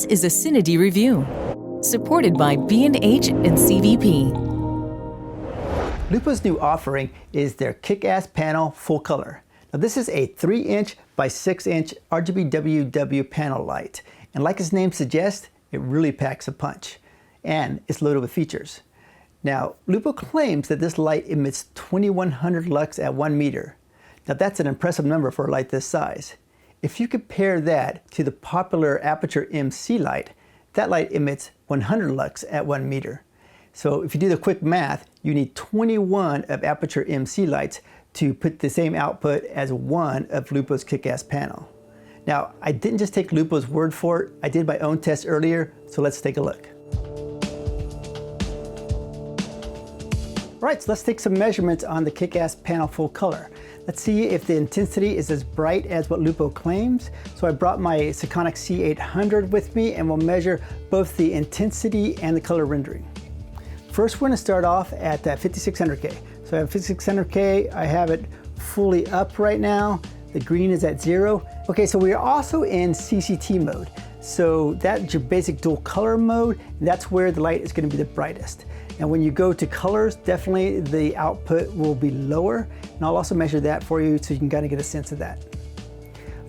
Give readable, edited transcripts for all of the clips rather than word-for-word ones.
is a CineD review, supported by B&H and CVP. Lupo's new offering is their Kickasspanel Full Color. Now this is a 3-inch by 6-inch RGBWW panel light. And like its name suggests, it really packs a punch. And it's loaded with features. Now, Lupo claims that this light emits 2100 lux at 1 meter. Now that's an impressive number for a light this size. If you compare that to the popular Aperture MC light, that light emits 100 lux at 1 meter. So if you do the quick math, you need 21 of Aperture MC lights to put the same output as one of Lupo's Kickasspanel. Now, I didn't just take Lupo's word for it, I did my own test earlier, so let's take a look. All right, so let's take some measurements on the Kickasspanel Full Color. Let's see if the intensity is as bright as what Lupo claims. So I brought my Sekonic C800 with me and we'll measure both the intensity and the color rendering. First, we're gonna start off at 5600K. So I have 5600K, I have it fully up right now. The green is at 0. Okay, so we are also in CCT mode. So that's your basic dual color mode, and that's where the light is gonna be the brightest. And when you go to colors, definitely the output will be lower. And I'll also measure that for you so you can kind of get a sense of that.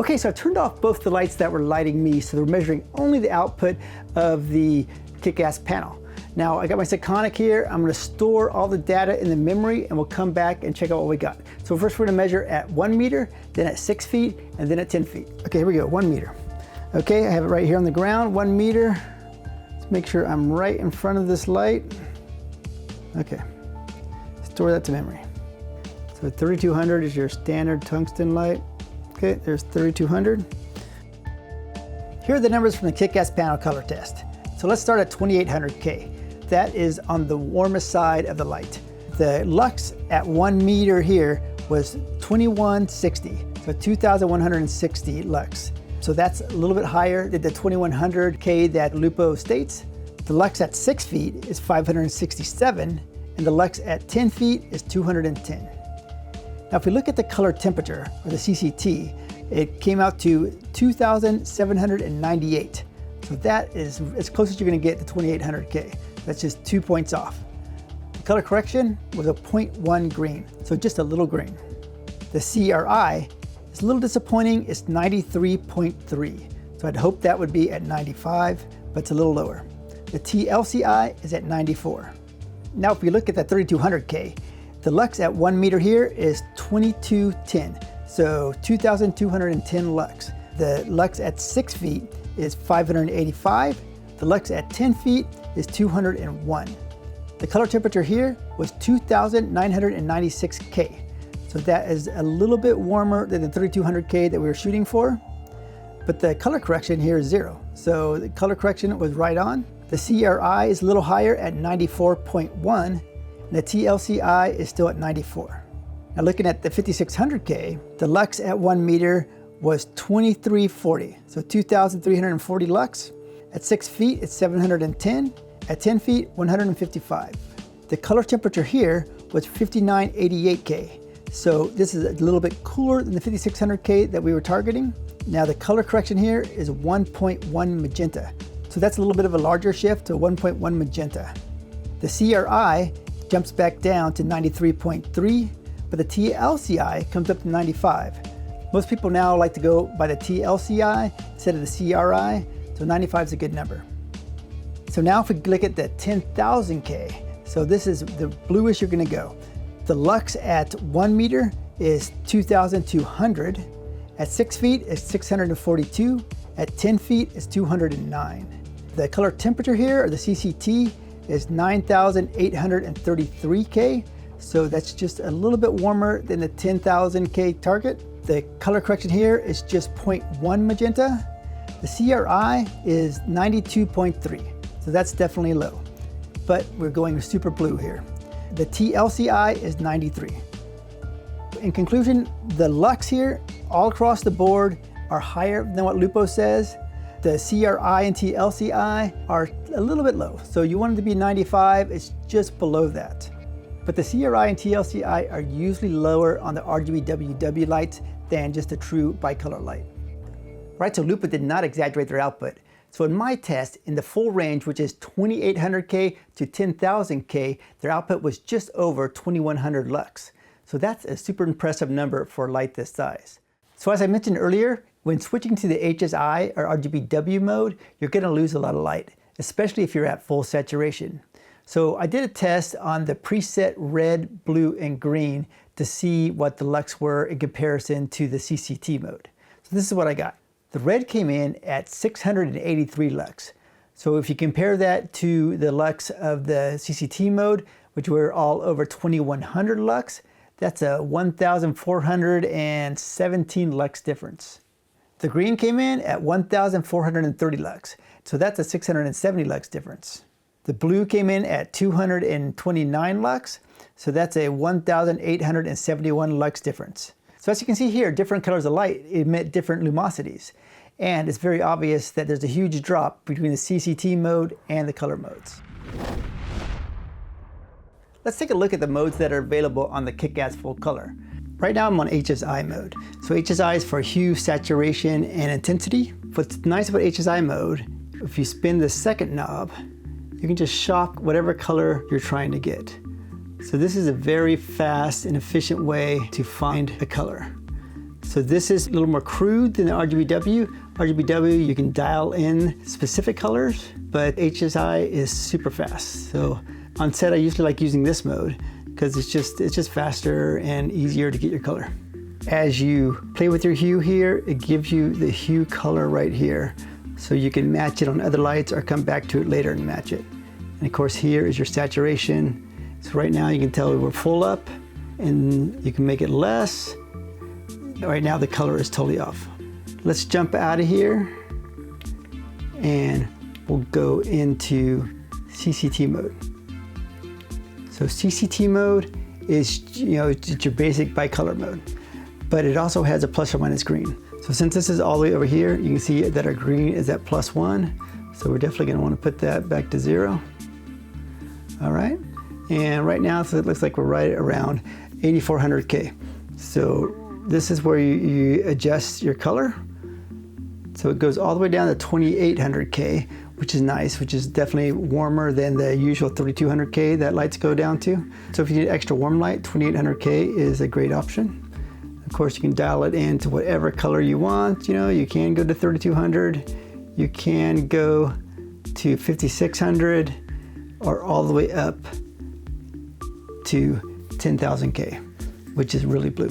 Okay, so I've turned off both the lights that were lighting me, so they're measuring only the output of the Kickasspanel. Now I got my Sekonic here. I'm gonna store all the data in the memory and we'll come back and check out what we got. So first we're gonna measure at 1 meter, then at 6 feet, and then at 10 feet. Okay, here we go, 1 meter. Okay, I have it right here on the ground, 1 meter. Let's make sure I'm right in front of this light. Okay, store that to memory. So 3200 is your standard tungsten light. Okay, there's 3200. Here are the numbers from the Kickasspanel color test. So let's start at 2800K. That is on the warmest side of the light. The lux at 1 meter here was 2160, so 2160 lux. So that's a little bit higher than the 2100K that Lupo states. The lux at 6 feet is 567, and the lux at 10 feet is 210. Now if we look at the color temperature, or the CCT, it came out to 2798. So that is as close as you're gonna get to 2800K. That's just 2 points off. The color correction was a 0.1 green, so just a little green. The CRI is a little disappointing, it's 93.3. So I'd hope that would be at 95, but it's a little lower. The TLCI is at 94. Now if we look at the 3200K, the lux at 1 meter here is 2210, so 2210 lux. The lux at 6 feet is 585. The lux at 10 feet is 201. The color temperature here was 2996K. So that is a little bit warmer than the 3200K that we were shooting for. But the color correction here is 0. So the color correction was right on. The CRI is a little higher at 94.1, and the TLCI is still at 94. Now looking at the 5600K, the lux at 1 meter was 2340, so 2340 lux. At 6 feet, it's 710. At 10 feet, 155. The color temperature here was 5988K. So this is a little bit cooler than the 5600K that we were targeting. Now the color correction here is 1.1 magenta. So that's a little bit of a larger shift to 1.1 magenta. The CRI jumps back down to 93.3, but the TLCI comes up to 95. Most people now like to go by the TLCI instead of the CRI, so 95 is a good number. So now if we look at the 10,000K, so this is the bluish you're gonna go. The lux at 1 meter is 2200, at 6 feet is 642, at 10 feet is 209. The color temperature here, or the CCT, is 9,833K, so that's just a little bit warmer than the 10,000K target. The color correction here is just 0.1 magenta. The CRI is 92.3, so that's definitely low. But we're going super blue here. The TLCI is 93. In conclusion, the lux here, all across the board, are higher than what Lupo says. The CRI and TLCI are a little bit low. So you want it to be 95, it's just below that. But the CRI and TLCI are usually lower on the RGBWW lights than just a true bicolor light. Right, so Lupo did not exaggerate their output. So in my test, in the full range, which is 2800K to 10,000K, their output was just over 2100 lux. So that's a super impressive number for a light this size. So as I mentioned earlier, when switching to the HSI or RGBW mode, you're going to lose a lot of light, especially if you're at full saturation. So I did a test on the preset red, blue, and green to see what the lux were in comparison to the CCT mode. So this is what I got. The red came in at 683 lux. So if you compare that to the lux of the CCT mode, which were all over 2100 lux, that's a 1,417 lux difference. The green came in at 1,430 lux. So that's a 670 lux difference. The blue came in at 229 lux. So that's a 1,871 lux difference. So as you can see here, different colors of light emit different lumosities. And it's very obvious that there's a huge drop between the CCT mode and the color modes. Let's take a look at the modes that are available on the Kickass Full Color. Right now I'm on HSI mode. So HSI is for hue, saturation, and intensity. What's nice about HSI mode, if you spin the second knob, you can just shock whatever color you're trying to get. So this is a very fast and efficient way to find a color. So this is a little more crude than the RGBW. RGBW, you can dial in specific colors, but HSI is super fast. So on set, I usually like using this mode because it's just faster and easier to get your color. As you play with your hue here, it gives you the hue color right here. So you can match it on other lights or come back to it later and match it. And of course here is your saturation. So right now you can tell we're full up and you can make it less. Right now the color is totally off. Let's jump out of here and we'll go into CCT mode. So CCT mode is, it's your basic bicolor mode, but it also has a plus or minus green. So since this is all the way over here, you can see that our green is at +1. So we're definitely gonna wanna put that back to 0. All right, and right now, so it looks like we're right around 8400K. So this is where you adjust your color. So it goes all the way down to 2800K, which is nice, which is definitely warmer than the usual 3200K that lights go down to. So if you need extra warm light, 2800K is a great option. Of course, you can dial it into whatever color you want. You can go to 3200, you can go to 5600, or all the way up to 10,000K, which is really blue.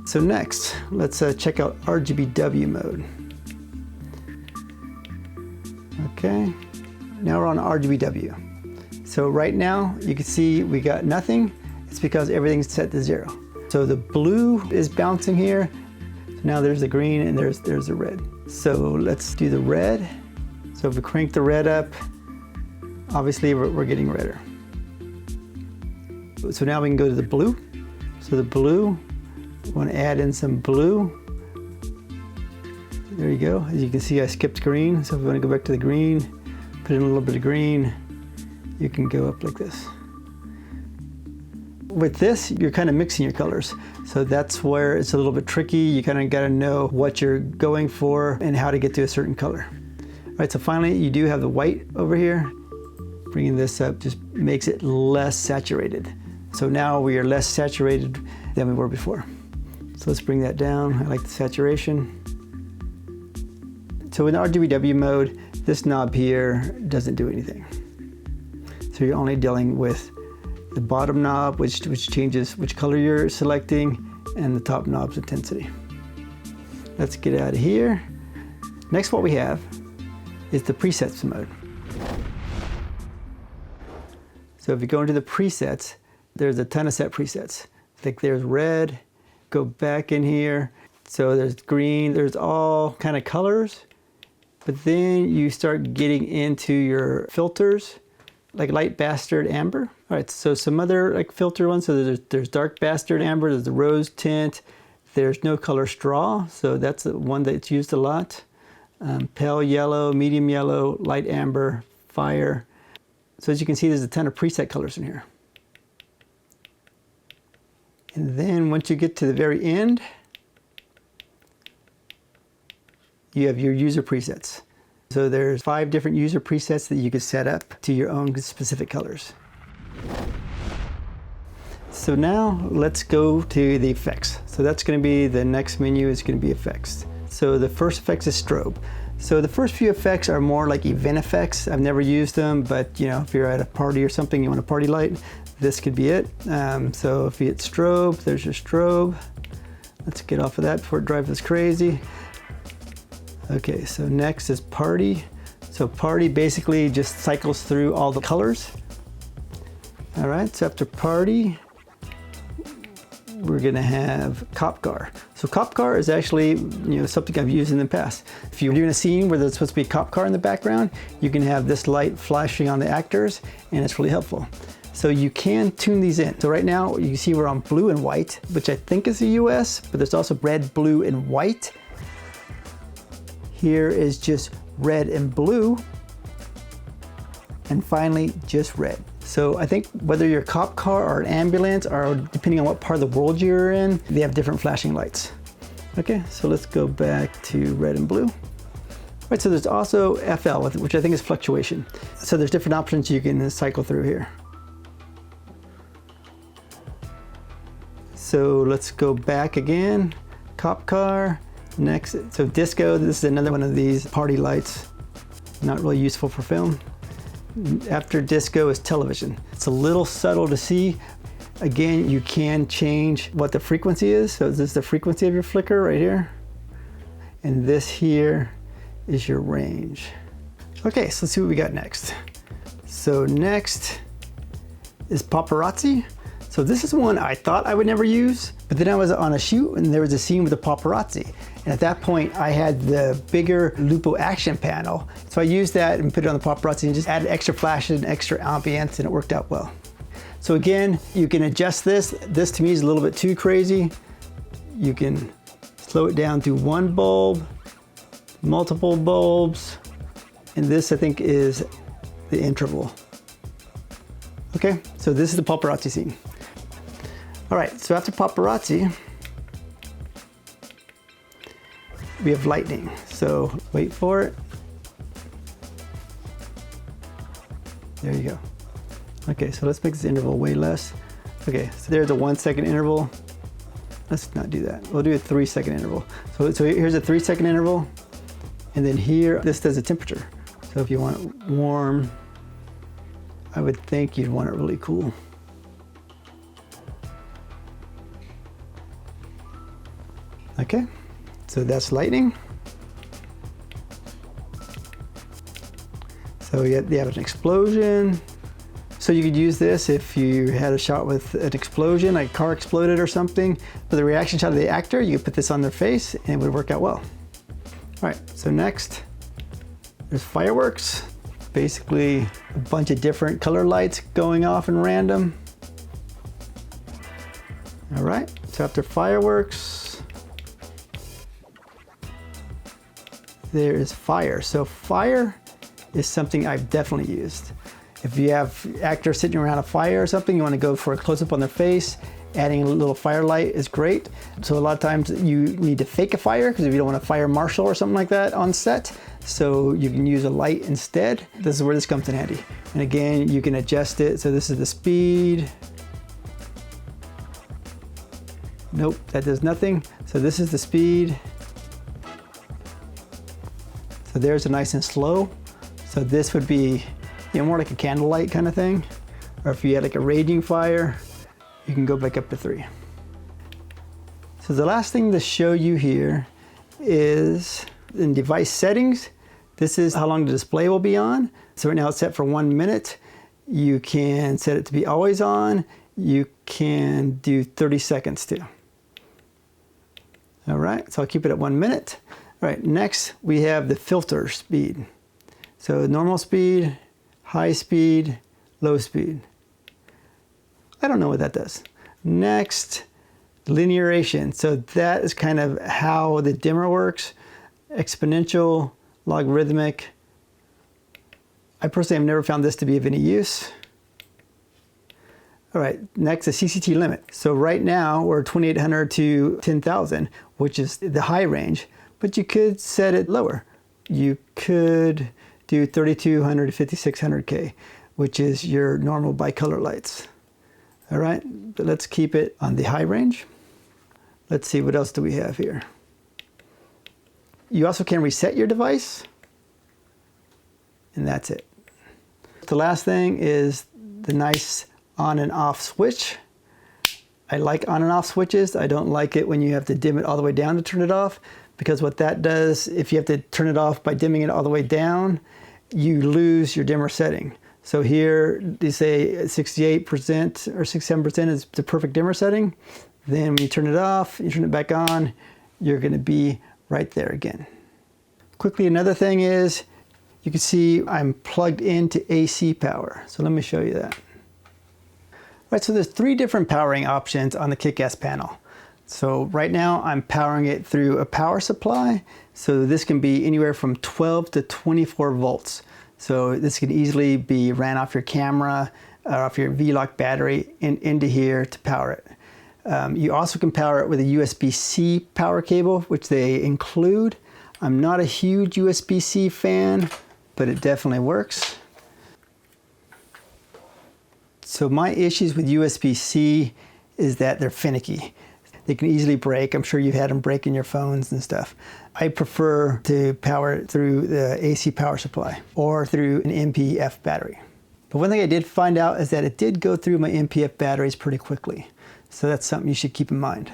So next, let's check out RGBW mode. Okay, now we're on RGBW. So right now, you can see we got nothing. It's because everything's set to 0. So the blue is bouncing here. So now there's the green and there's the red. So let's do the red. So if we crank the red up, obviously we're getting redder. So now we can go to the blue. So the blue, we want to add in some blue. There you go. As you can see, I skipped green. So if we want to go back to the green, put in a little bit of green, you can go up like this. With this, you're kind of mixing your colors. So that's where it's a little bit tricky. You kind of got to know what you're going for and how to get to a certain color. All right, so finally, you do have the white over here. Bringing this up just makes it less saturated. So now we are less saturated than we were before. So let's bring that down. I like the saturation. So in RGBW mode, this knob here doesn't do anything. So you're only dealing with the bottom knob, which changes which color you're selecting, and the top knob's intensity. Let's get out of here. Next, what we have is the presets mode. So if you go into the presets, there's a ton of set presets. Like there's red, go back in here. So there's green, there's all kind of colors. But then you start getting into your filters, like light bastard amber. All right, so some other like filter ones. So there's dark bastard amber, there's the rose tint, there's no color straw. So that's the one that's used a lot. Pale yellow, medium yellow, light amber, fire. So as you can see, there's a ton of preset colors in here. And then once you get to the very end, you have your user presets. So there's 5 different user presets that you can set up to your own specific colors. So now let's go to the effects. So that's going to be the next menu is going to be effects. So the first effects is strobe. So the first few effects are more like event effects. I've never used them, but you know, if you're at a party or something, you want a party light, this could be it. So if you hit strobe, there's your strobe. Let's get off of that before it drives us crazy. Okay, so next is party. So party basically just cycles through all the colors. All right, so after party, we're gonna have cop car. So cop car is actually, you know, something I've used in the past. If you're doing a scene where there's supposed to be a cop car in the background, you can have this light flashing on the actors, and it's really helpful. So you can tune these in. So right now you can see we're on blue and white, which I think is the US, but there's also red, blue, and white. Here is just red and blue, and finally just red. So I think whether you're a cop car or an ambulance, or depending on what part of the world you're in, they have different flashing lights. Okay, so let's go back to red and blue. Right, so there's also FL, which I think is fluctuation. So there's different options you can cycle through here. So let's go back again, cop car. Next, so disco, this is another one of these party lights. Not really useful for film. After disco is television. It's a little subtle to see. Again, you can change what the frequency is. So this is the frequency of your flicker right here. And this here is your range. Okay, so let's see what we got next. So next is paparazzi. So this is one I thought I would never use, but then I was on a shoot and there was a scene with a paparazzi. And at that point, I had the bigger Lupo action panel. So I used that and put it on the paparazzi and just added extra flash and extra ambience, and it worked out well. So again, you can adjust this. This to me is a little bit too crazy. You can slow it down to 1 bulb, multiple bulbs, and this I think is the interval. Okay, so this is the paparazzi scene. All right, so after paparazzi, we have lightning. So wait for it. There you go. Okay, so let's make this interval way less. Okay, so there's a 1 second interval. Let's not do that. We'll do a 3 second interval. So here's a 3 second interval. And then here, this does a temperature. So if you want it warm, I would think you'd want it really cool. Okay, so that's lightning. So you have an explosion. So you could use this if you had a shot with an explosion, like a car exploded or something. For the reaction shot of the actor, you could put this on their face and it would work out well. All right, so next, there's fireworks. Basically a bunch of different color lights going off in random. All right, so after fireworks, there is fire. So fire is something I've definitely used. If you have actors sitting around a fire or something, you want to go for a close-up on their face, adding a little firelight is great. So a lot of times you need to fake a fire because if you don't want a fire marshal or something like that on set, so you can use a light instead. This is where this comes in handy. And again, you can adjust it. So this is the speed. Nope, that does nothing. So this is the speed. So there's a nice and slow. So this would be, you know, more like a candlelight kind of thing. Or if you had like a raging fire, you can go back up to 3. So the last thing to show you here is in device settings. This is how long the display will be on. So right now it's set for 1 minute. You can set it to be always on. You can do 30 seconds too. All right, so I'll keep it at 1 minute. All right, next we have the filter speed. So normal speed, high speed, low speed. I don't know what that does. Next, linearization. So that is kind of how the dimmer works. Exponential, logarithmic. I personally have never found this to be of any use. All right, next is CCT limit. So right now we're 2800 to 10,000, which is the high range, but you could set it lower. you could do 3200 to 5600K, which is your normal bicolor lights. All right, but let's keep it on the high range. Let's see, what else do we have here? You also can reset your device, and that's it. The last thing is the nice on and off switch. I like on and off switches. I don't like it when you have to dim it all the way down to turn it off, because what that does, if you have to turn it off by dimming it all the way down, you lose your dimmer setting. So here they say 68% or 67% is the perfect dimmer setting. Then when you turn it off, you turn it back on, you're going to be right there again. Quickly, another thing is you can see I'm plugged into AC power. So let me show you that. All right, so there's 3 different powering options on the Kickasspanel. So right now I'm powering it through a power supply. So this can be anywhere from 12 to 24 volts. So this can easily be ran off your camera or off your V-Lock battery into here to power it. You also can power it with a USB-C power cable, which they include. I'm not a huge USB-C fan, but it definitely works. So my issues with USB-C is that they're finicky. They can easily break. I'm sure you've had them break in your phones and stuff. I prefer to power it through the AC power supply or through an MPF battery. But one thing I did find out is that it did go through my MPF batteries pretty quickly. So that's something you should keep in mind.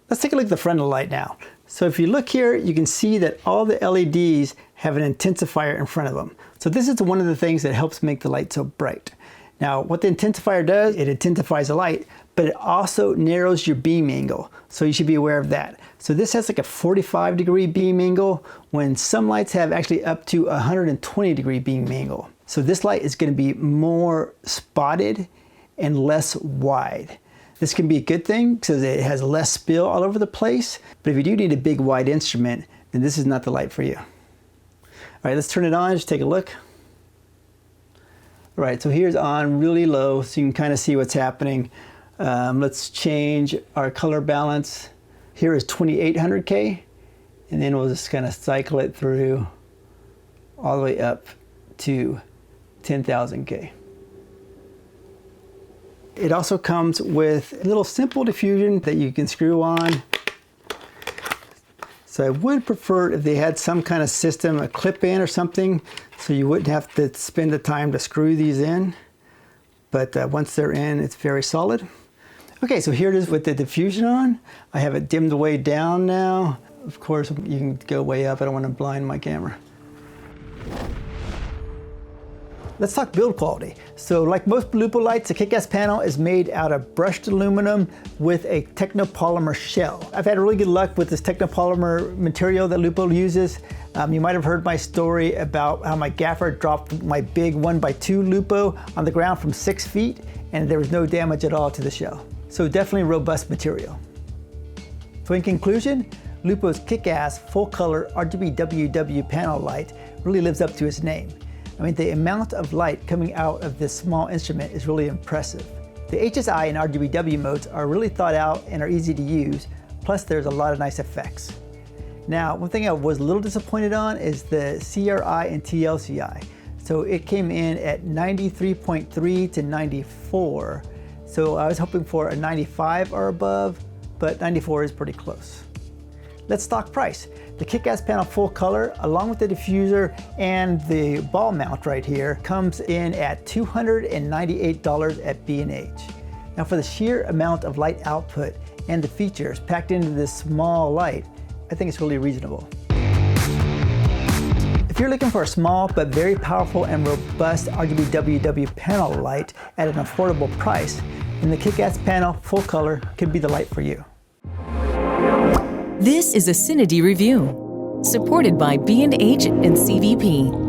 Let's take a look at the front of the light now. So if you look here, you can see that all the LEDs have an intensifier in front of them. So this is one of the things that helps make the light so bright. Now, what the intensifier does, it intensifies the light, but it also narrows your beam angle. So you should be aware of that. So this has like a 45-degree beam angle, when some lights have actually up to a 120-degree beam angle. So this light is going to be more spotted and less wide. This can be a good thing because it has less spill all over the place, but if you do need a big wide instrument, then this is not the light for you. All right, let's turn it on, just take a look. All right, so here's on really low, so you can kind of see what's happening. Let's change our color balance. Here is 2800K, and then we'll just kind of cycle it through all the way up to 10,000K. It also comes with a little simple diffusion that you can screw on. So I would prefer if they had some kind of system, a clip-in or something, so you wouldn't have to spend the time to screw these in. But once they're in, it's very solid. Okay, so here it is with the diffusion on. I have it dimmed way down now. Of course, you can go way up. I don't want to blind my camera. Let's talk build quality. So like most Lupo lights, the Kickasspanel is made out of brushed aluminum with a technopolymer shell. I've had really good luck with this technopolymer material that Lupo uses. You might have heard my story about how my gaffer dropped my big 1x2 Lupo on the ground from 6 feet, and there was no damage at all to the shell. So definitely robust material. So in conclusion, Lupo's Kickass Full Color RGBWW panel light really lives up to its name. I mean, the amount of light coming out of this small instrument is really impressive. The HSI and RGBW modes are really thought out and are easy to use, plus there's a lot of nice effects. Now, one thing I was a little disappointed on is the CRI and TLCI. So it came in at 93.3 to 94. So I was hoping for a 95 or above, but 94 is pretty close. Let's talk price. The Kickasspanel Full Color, along with the diffuser and the ball mount right here, comes in at $298 at B&H. Now for the sheer amount of light output and the features packed into this small light, I think it's really reasonable. If you're looking for a small but very powerful and robust RGBWW panel light at an affordable price, then the Kickasspanel Full Color could be the light for you. This is a CineD review, supported by B&H and CVP.